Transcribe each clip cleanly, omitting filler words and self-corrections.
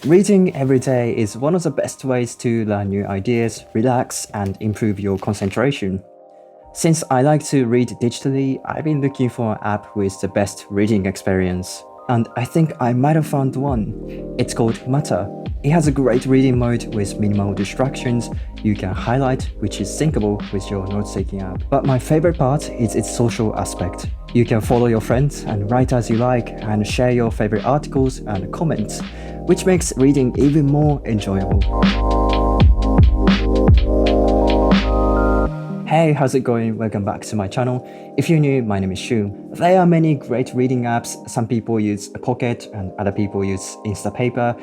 Reading every day is one of the best ways to learn new ideas, relax, and improve your concentration. Since I like to read digitally, I've been looking for an app with the best reading experience. And I think I might have found one. It's called Matter. It has a great reading mode with minimal distractions. You can highlight, which is syncable with your note-taking app. But my favorite part is its social aspect. You can follow your friends and write as you like and share your favorite articles and comments, which makes reading even more enjoyable. Hey, how's it going? Welcome back to my channel. If you're new, my name is Shu. There are many great reading apps. Some people use Pocket and other people use Instapaper.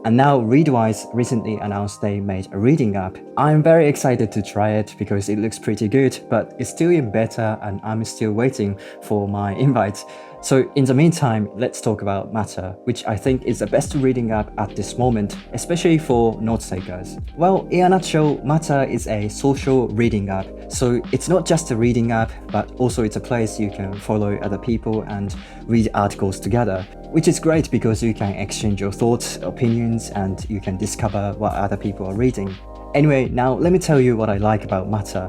And now Readwise recently announced they made a reading app. I'm very excited to try it because it looks pretty good, but it's still in beta and I'm still waiting for my invite. So in the meantime, let's talk about Matter, which I think is the best reading app at this moment, especially for note takers. Well, in a nutshell, Matter is a social reading app. So it's not just a reading app, but also it's a place you can follow other people and read articles together, which is great because you can exchange your thoughts, opinions, and you can discover what other people are reading. Anyway, now let me tell you what I like about Matter.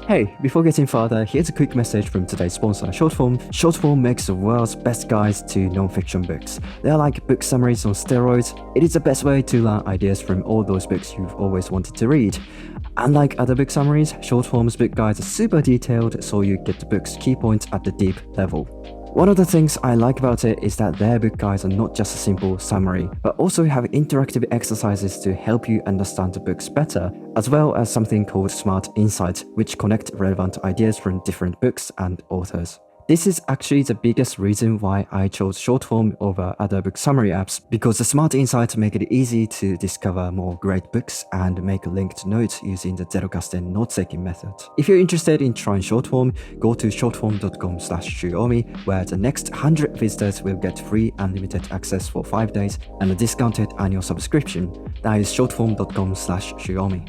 Hey, before getting further, here's a quick message from today's sponsor, Shortform. Shortform makes the world's best guides to non-fiction books. They're like book summaries on steroids. It is the best way to learn ideas from all those books you've always wanted to read. Unlike other book summaries, Shortform's book guides are super detailed, so you get the book's key points at the deep level. One of the things I like about it is that their book guides are not just a simple summary, but also have interactive exercises to help you understand the books better, as well as something called Smart Insights, which connect relevant ideas from different books and authors. This is actually the biggest reason why I chose Shortform over other book summary apps, because the Smart Insights make it easy to discover more great books and make linked notes using the Zettelkasten note-taking method. If you're interested in trying Shortform, go to shortform.com/Shiomi, where the next 100 visitors will get free unlimited access for 5 days and a discounted annual subscription. That is shortform.com/Shiomi.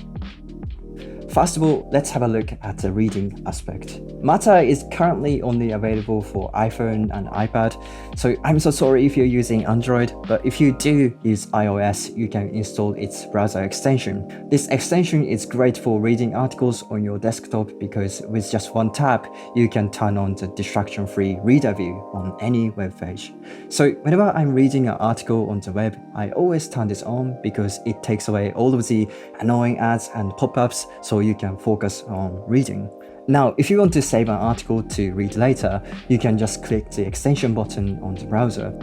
First of all, let's have a look at the reading aspect. Matter is currently only available for iPhone and iPad, so I'm so sorry if you're using Android, but if you do use iOS, you can install its browser extension. This extension is great for reading articles on your desktop because with just one tap, you can turn on the distraction-free reader view on any web page. So whenever I'm reading an article on the web, I always turn this on because it takes away all of the annoying ads and pop-ups, so you can focus on reading. Now, if you want to save an article to read later, you can just click the extension button on the browser.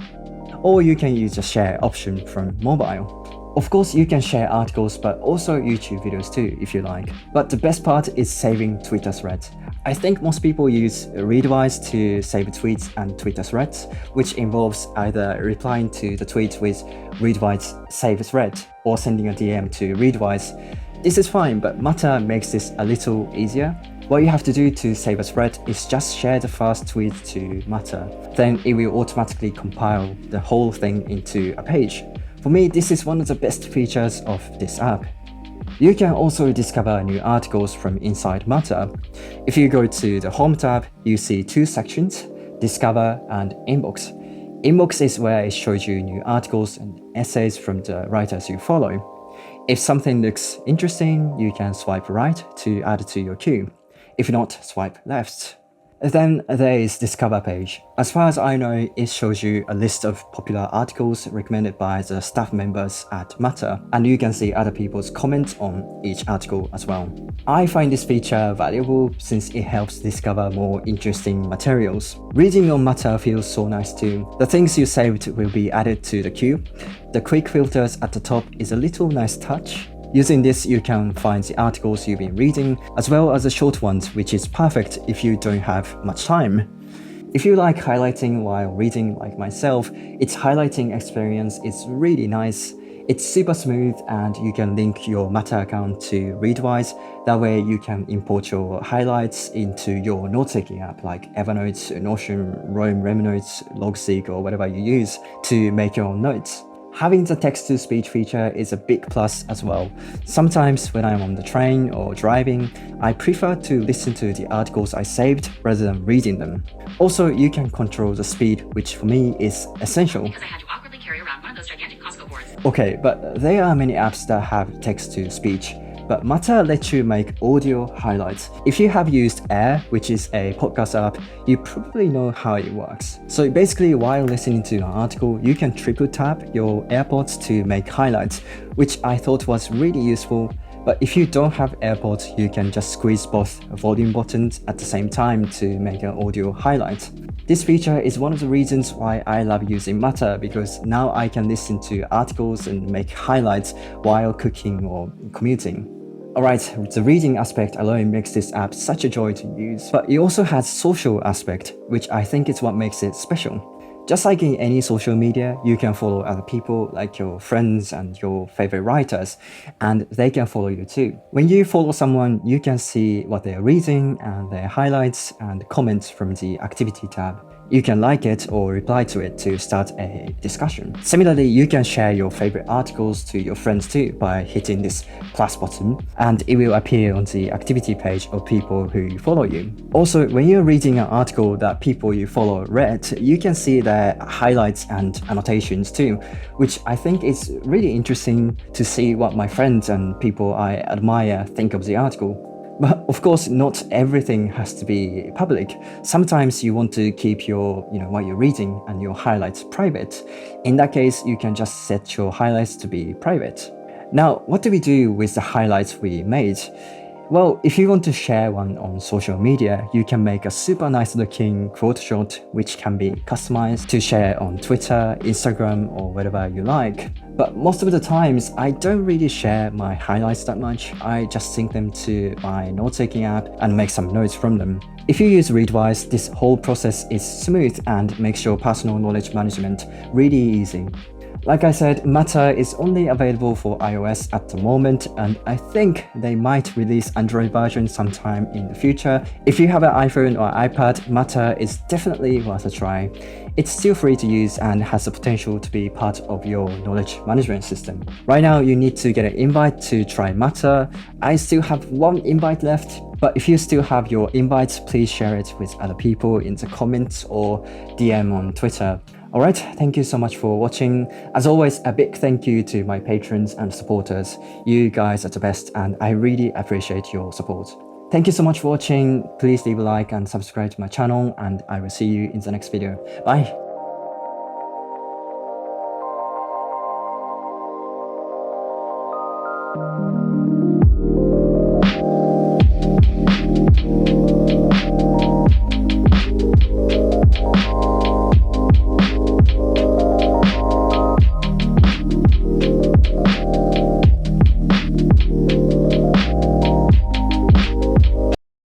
Or you can use the share option from mobile. Of course, you can share articles, but also YouTube videos too, if you like. But the best part is saving Twitter threads. I think most people use Readwise to save tweets and Twitter threads, which involves either replying to the tweet with Readwise save thread or sending a DM to Readwise. This is fine, but Matter makes this a little easier. What you have to do to save a thread is just share the first tweet to Matter. Then it will automatically compile the whole thing into a page. For me, this is one of the best features of this app. You can also discover new articles from inside Matter. If you go to the Home tab, you see two sections, Discover and Inbox. Inbox is where it shows you new articles and essays from the writers you follow. If something looks interesting, you can swipe right to add it to your queue. If not, swipe left. Then there is Discover page. As far as I know, it shows you a list of popular articles recommended by the staff members at Matter, and you can see other people's comments on each article as well. I find this feature valuable since it helps discover more interesting materials. Reading on Matter feels so nice too. The things you saved will be added to the queue. The quick filters at the top is a little nice touch. Using this, you can find the articles you've been reading, as well as the short ones, which is perfect if you don't have much time. If you like highlighting while reading like myself, its highlighting experience is really nice. It's super smooth and you can link your Matter account to Readwise. That way you can import your highlights into your note-taking app like Evernote, Notion, RemNote, Logseq, or whatever you use to make your own notes. Having the text-to-speech feature is a big plus as well. Sometimes when I'm on the train or driving, I prefer to listen to the articles I saved rather than reading them. Also, you can control the speed, which for me is essential. Because I had to awkwardly carry around my one of those gigantic Costco boards. Okay, but there are many apps that have text-to-speech. But Matter lets you make audio highlights. If you have used Airr, which is a podcast app, you probably know how it works. So basically, while listening to an article, you can triple tap your AirPods to make highlights, which I thought was really useful. But if you don't have AirPods, you can just squeeze both volume buttons at the same time to make an audio highlight. This feature is one of the reasons why I love using Matter, because now I can listen to articles and make highlights while cooking or commuting. Alright, the reading aspect alone makes this app such a joy to use, but it also has social aspect, which I think is what makes it special. Just like in any social media, you can follow other people like your friends and your favorite writers, and they can follow you too. When you follow someone, you can see what they're reading and their highlights and comments from the activity tab. You can like it or reply to it to start a discussion. Similarly, you can share your favorite articles to your friends too by hitting this plus button, and it will appear on the activity page of people who follow you. Also, when you're reading an article that people you follow read, you can see their highlights and annotations too, which I think is really interesting to see what my friends and people I admire think of the article. But of course, not everything has to be public. Sometimes you want to keep your, what you're reading and your highlights private. In that case, you can just set your highlights to be private. Now, what do we do with the highlights we made? Well, if you want to share one on social media, you can make a super nice looking quote shot which can be customized to share on Twitter, Instagram, or whatever you like. But most of the times, I don't really share my highlights that much. I just sync them to my note-taking app and make some notes from them. If you use Readwise, this whole process is smooth and makes your personal knowledge management really easy. Like I said, Matter is only available for iOS at the moment, and I think they might release Android version sometime in the future. If you have an iPhone or iPad, Matter is definitely worth a try. It's still free to use and has the potential to be part of your knowledge management system. Right now, you need to get an invite to try Matter. I still have one invite left, but if you still have your invites, please share it with other people in the comments or DM on Twitter. Alright, thank you so much for watching. As always, a big thank you to my patrons and supporters. You guys are the best, and I really appreciate your support. Thank you so much for watching. Please leave a like and subscribe to my channel, and I will see you in the next video. Bye!